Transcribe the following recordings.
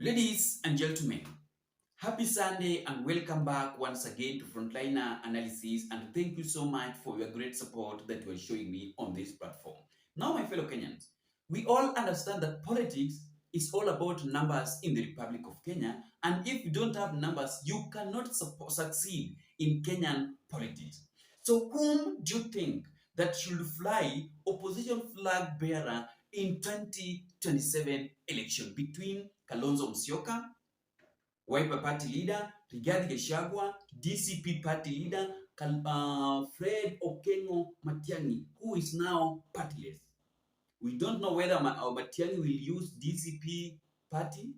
Ladies and gentlemen, happy Sunday and welcome back once again to Frontliner Analysis, and thank you so much for your great support that you are showing me on this platform. Now, my fellow Kenyans, we all understand that politics is all about numbers in the Republic of Kenya, and if you don't have numbers, you cannot succeed in Kenyan politics. So whom do you think that should fly opposition flag bearer in 2027 election between Kalonzo Musyoka, Wiper Party leader, Rigathi Gachagua, DCP Party leader, Fred Okengo Matiang'i, who is now partyless? We don't know whether Matiang'i will use DCP Party,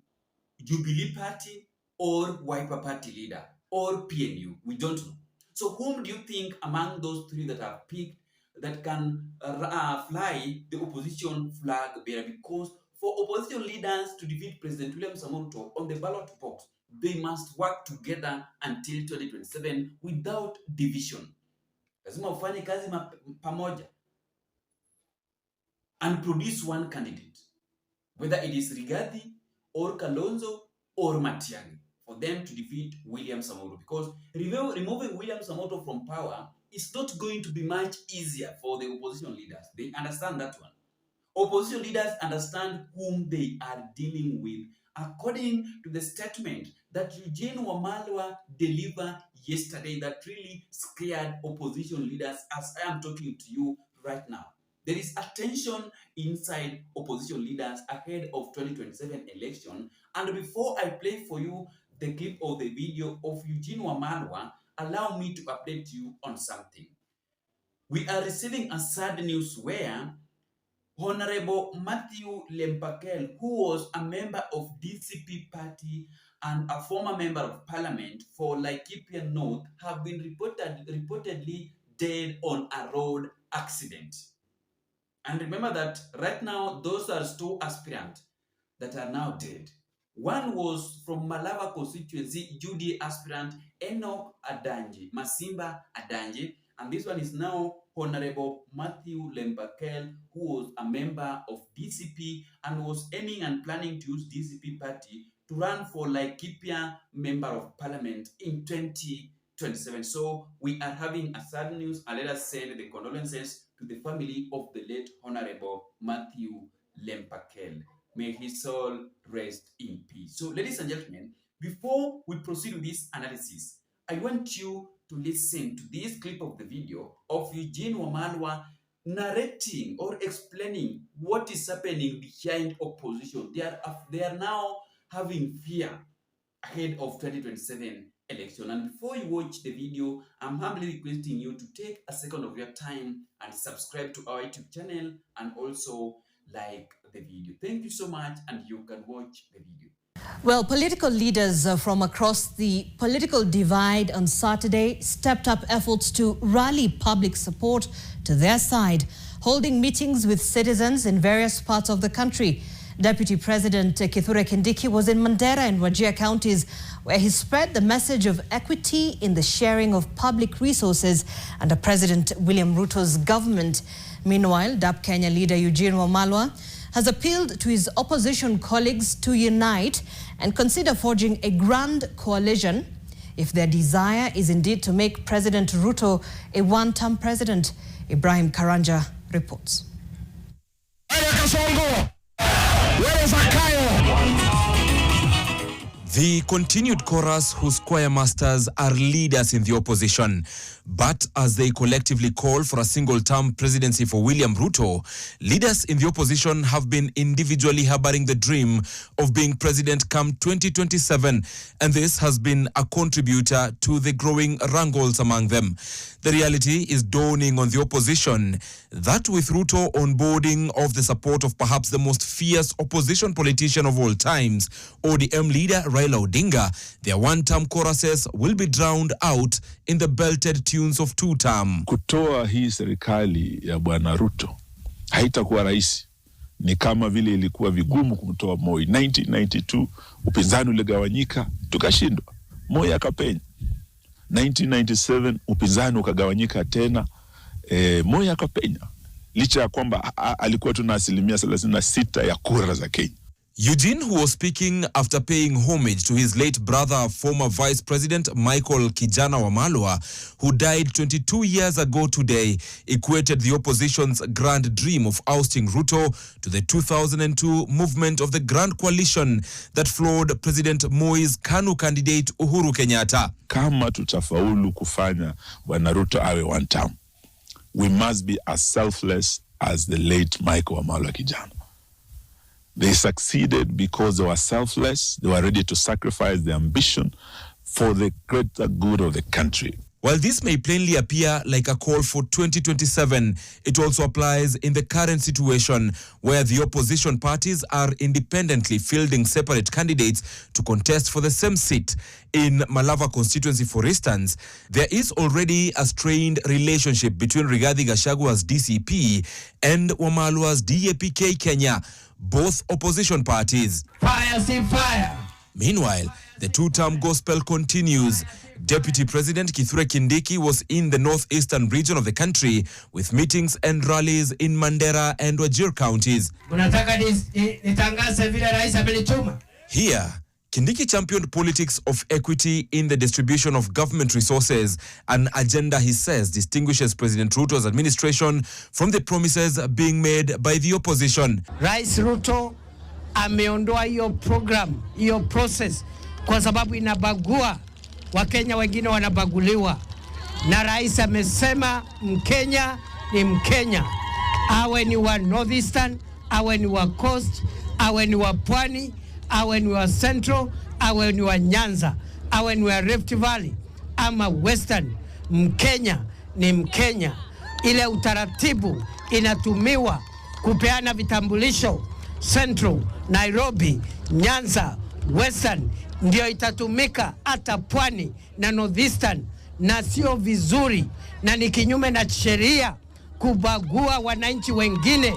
Jubilee Party, or Wiper Party leader, or PNU. We don't know. So whom do you think among those three that are picked that can fly the opposition flag bearer? Because for opposition leaders to defeat President William Samoei Ruto on the ballot box, they must work together until 2027 without division. Lazima ufanye kazi pamoja and produce one candidate, whether it is Rigathi or Kalonzo or Matiang'i, for them to defeat William Samoei Ruto. Because removing William Samoei Ruto from power is not going to be much easier for the opposition leaders. They understand that one. Opposition leaders understand whom they are dealing with, according to the statement that Eugene Wamalwa delivered yesterday that really scared opposition leaders as I am talking to you right now. There is a tension inside opposition leaders ahead of 2027 election. And before I play for you the clip of the video of Eugene Wamalwa, allow me to update you on something. We are receiving a sad news where Honorable Matthew Lempakel, who was a member of DCP Party and a former member of Parliament for Laikipia North, have been reportedly dead on a road accident. And remember that right now, those are two aspirants that are now dead. One was from Malava constituency, UDA aspirant Enoch Adanji, Masimba Adanji, and this one is now Honorable Matthew Lempakel, who was a member of DCP and was aiming and planning to use DCP party to run for Laikipia Member of Parliament in 2027. So we are having a sad news, and let us send the condolences to the family of the late Honorable Matthew Lempakel. May his soul rest in peace. So, ladies and gentlemen, before we proceed with this analysis, I want you to listen to this clip of the video of Eugene Wamalwa narrating or explaining what is happening behind opposition. They are now having fear ahead of 2027 election. And before you watch the video, I'm humbly requesting you to take a second of your time and subscribe to our YouTube channel and also like the video. Thank you so much, and you can watch the video. Well, political leaders from across the political divide on Saturday stepped up efforts to rally public support to their side, holding meetings with citizens in various parts of the country. Deputy President Kithure Kindiki was in Mandera and Wajir counties, where he spread the message of equity in the sharing of public resources under President William Ruto's government. Meanwhile, DAP Kenya leader Eugene Wamalwa has appealed to his opposition colleagues to unite and consider forging a grand coalition if their desire is indeed to make President Ruto a one-term president. Ibrahim Karanja reports. The continued chorus, whose choir masters are leaders in the opposition. But as they collectively call for a single-term presidency for William Ruto, leaders in the opposition have been individually harboring the dream of being president come 2027, and this has been a contributor to the growing wrangles among them. The reality is dawning on the opposition that with Ruto onboarding of the support of perhaps the most fierce opposition politician of all times, ODM leader Raila Odinga, their one-term choruses will be drowned out in the belted tunes of two-term. Kutoa hii serikali ya Bwana Ruto haitakuwa rahisi. Ni kama vile ilikuwa vigumu kumtoa Moi. 1992 upinzani uligawanyika, tukashindwa. Moi akapenya. 1997 upinzani ukagawanyika tena, Moi akapenya. Licha ya kwamba alikuwa tuna 36% ya kura za Kenya. Eugene, who was speaking after paying homage to his late brother, former Vice President Michael Kijana Wamalwa, who died 22 years ago today, equated the opposition's grand dream of ousting Ruto to the 2002 movement of the Grand Coalition that floored President Moi's KANU candidate Uhuru Kenyatta. Kama tutafaulu kufanya Bwana Ruto awe one term, we must be as selfless as the late Michael Wamalwa Kijana. They succeeded because they were selfless. They were ready to sacrifice their ambition for the greater good of the country. While this may plainly appear like a call for 2027, it also applies in the current situation where the opposition parties are independently fielding separate candidates to contest for the same seat. In Malava constituency, for instance, there is already a strained relationship between Rigathi Gachagua's DCP and Wamalwa's DAP-K Kenya, both opposition parties. Fire, see fire. Meanwhile, the two-term gospel continues. Deputy President Kithure Kindiki was in the northeastern region of the country with meetings and rallies in Mandera and Wajir counties. Here, Kindiki championed politics of equity in the distribution of government resources, an agenda he says distinguishes President Ruto's administration from the promises being made by the opposition. Rais Ruto ameondoa hiyo program, hiyo process kwa sababu inabagua Wakenya, wengine wanabaguliwa. Na rais amesema Mkenya ni Mkenya. Awe ni wa Northeastern, awe ni wa Coast, awe ni wa Pwani, awe ni wa Central, awe ni wa Nyanza, awe ni wa Rift Valley ama Western, Mkenya ni Mkenya. Ile utaratibu inatumiwa kupeana vitambulisho Central, Nairobi, Nyanza, Western ndio itatumika hata Pwani na Northeastern, na sio vizuri na ni kinyume na sheria kubagua wananchi wengine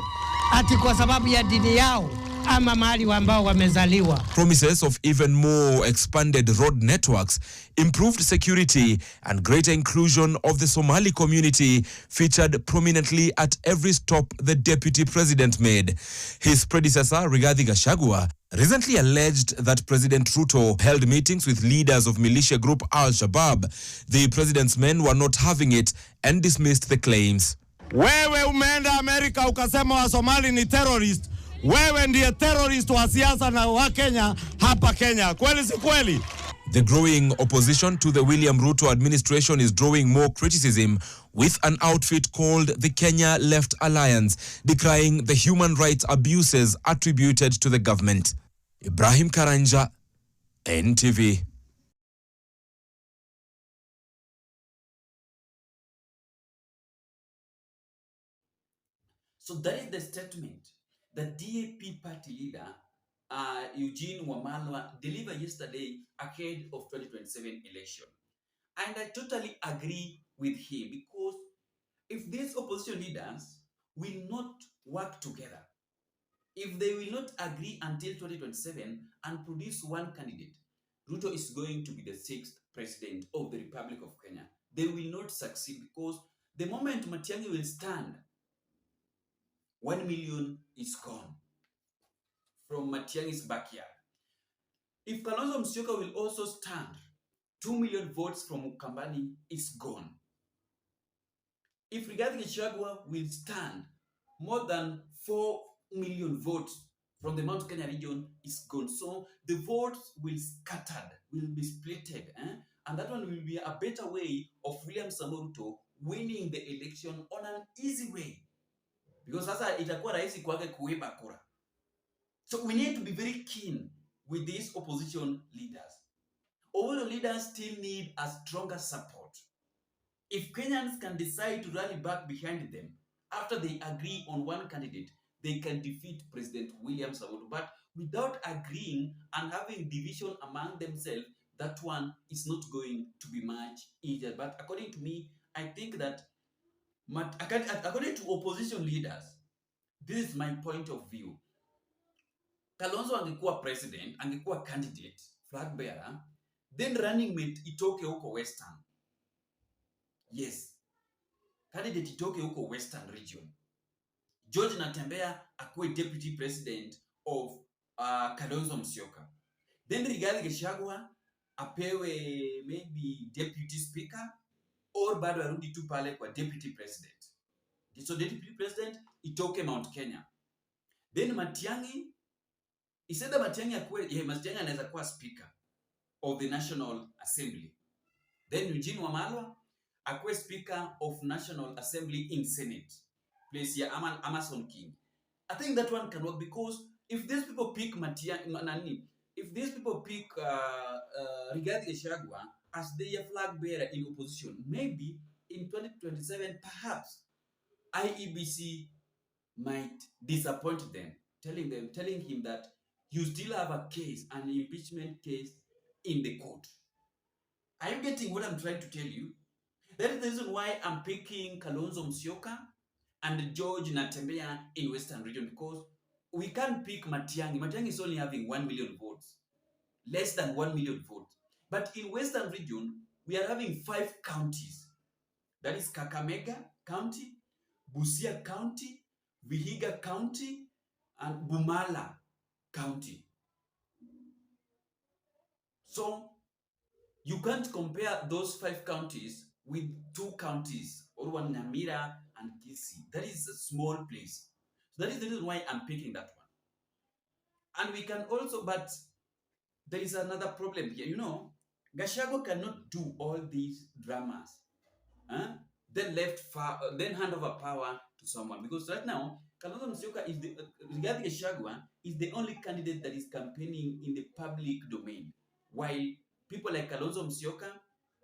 ati kwa sababu ya dini yao ama mahali ambao wamezaliwa. Promises of even more expanded road networks, improved security and greater inclusion of the Somali community featured prominently at every stop the deputy president made. His predecessor, Rigathi Gachagua, recently alleged that President Ruto held meetings with leaders of militia group Al-Shabaab. The president's men were not having it and dismissed the claims. Wewe umeenda Amerika ukasema wa Somali ni terrorist. Wewe ndiye terrorist wa siasa na wa Kenya hapa Kenya. Kweli si kweli? The growing opposition to the William Ruto administration is drawing more criticism, with an outfit called the Kenya Left Alliance decrying the human rights abuses attributed to the government. Ibrahim Karanja, NTV. So that is the statement the DAP party leader, Eugene Wamalwa, delivered yesterday ahead of 2027 election. And I totally agree with him, because if these opposition leaders will not work together, if they will not agree until 2027 and produce one candidate, Ruto is going to be the 6th president of the Republic of Kenya. They will not succeed, because the moment Matiang'i will stand, 1 million is gone from Matiang'i's backyard. If Kalonzo Musyoka will also stand, 2 million votes from Ukambani is gone. If Rigathi Gachagua will stand, more than 4 million votes from the Mount Kenya region is gone. So the votes will scattered, will be splitted. And that one will be a better way of William Samoei Ruto winning the election on an easy way. Because sasa itakuwa rahisi kwake kuiba kura. So we need to be very keen with these opposition leaders. Opposition leaders still need a stronger support. If Kenyans can decide to rally back behind them after they agree on one candidate, they can defeat President William Samoei. But without agreeing and having division among themselves, that one is not going to be much easier. But according to me, I think that according to opposition leaders, this is my point of view. Kalonzo angekuwa president, angekuwa candidate, flag bearer, then running mate itoke huko Western. Yes. Candidate itoke huko Western region. George Natembea akuwe deputy president of Kalonzo Musyoka. Then Rigathi Gachagua apewe maybe deputy speaker or bado arudi tu pale kwa deputy president. So deputy president itoke Mount Kenya. Then Matiang'i, iseda Matiang'i akuwe, Matiang'i anaweza kuwa speaker of the National Assembly. Then Eugene Wamalwa akuwe speaker of National Assembly in Senate. Place ya Amason King. I think that one can work because if these people pick Matiang'i, if these people pick Rigathi Gachagua as their flag bearer in opposition, maybe in 2027, perhaps IEBC might disappoint them, telling him that you still have a case, an impeachment case in the court. Are you getting what I'm trying to tell you? That is the reason why I'm picking Kalonzo Musyoka and George Natembeya in Western Region, because we can't pick Matiang'i. Matiang'i is only having 1 million votes, less than 1 million votes. But in Western Region, we are having 5 counties. That is Kakamega County, Busia County, Vihiga County, and Bumala County. So you can't compare those 5 counties with 2 counties, or one Nyamira and Kisii. That is a small place. So that is the reason why I'm picking that one. And we can also, but there is another problem here. You know, Gachagua cannot do all these dramas. Then hand over power to someone. Because right now, Kalonzo Musyoka is Rigathi Gachagua is the only candidate that is campaigning in the public domain. While people like Kalonzo Musyoka,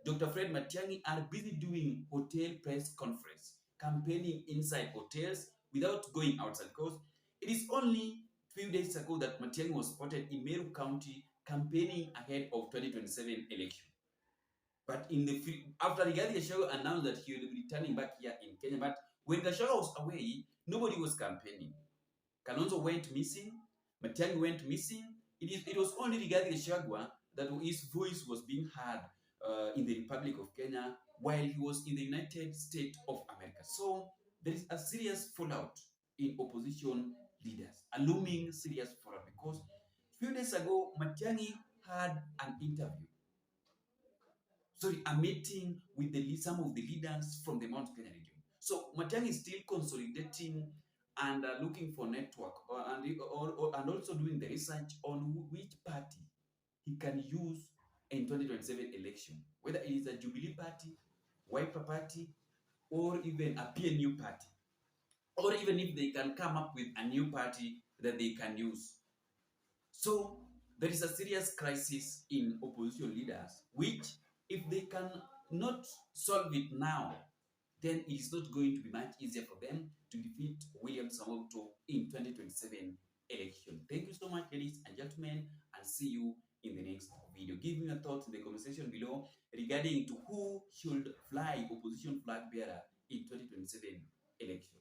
Dr. Fred Matiang'i are busy doing hotel press conference, campaigning inside hotels without going outside. Because it is only a few days ago that Matiang'i was spotted in Meru County campaigning ahead of 2027 election. But after Rigathi Gachagua announced that he will be returning back here in Kenya, but when Gachagua was away, nobody was campaigning. Kalonzo went missing, Matiang'i went missing. It was only Rigathi Gachagua that his voice was being heard in the Republic of Kenya while he was in the United States of America. So there is a serious fallout in opposition leaders, a looming serious fallout, because a few days ago, Matiang'i had an interview. A meeting with some of the leaders from the Mount Kenya region. So Matiang'i is still consolidating and looking for network and also doing the research on which party he can use in 2027 election, whether it is a Jubilee party, Wiper party, or even a PNU party, or even if they can come up with a new party that they can use. So there is a serious crisis in opposition leaders, which if they cannot solve it now, then it is not going to be much easier for them to defeat William Samoei in 2027 election. Thank you so much, ladies and gentlemen, and see you in the next video. Give me your thoughts in the comment section below regarding to who should fly opposition flag bearer in 2027 election.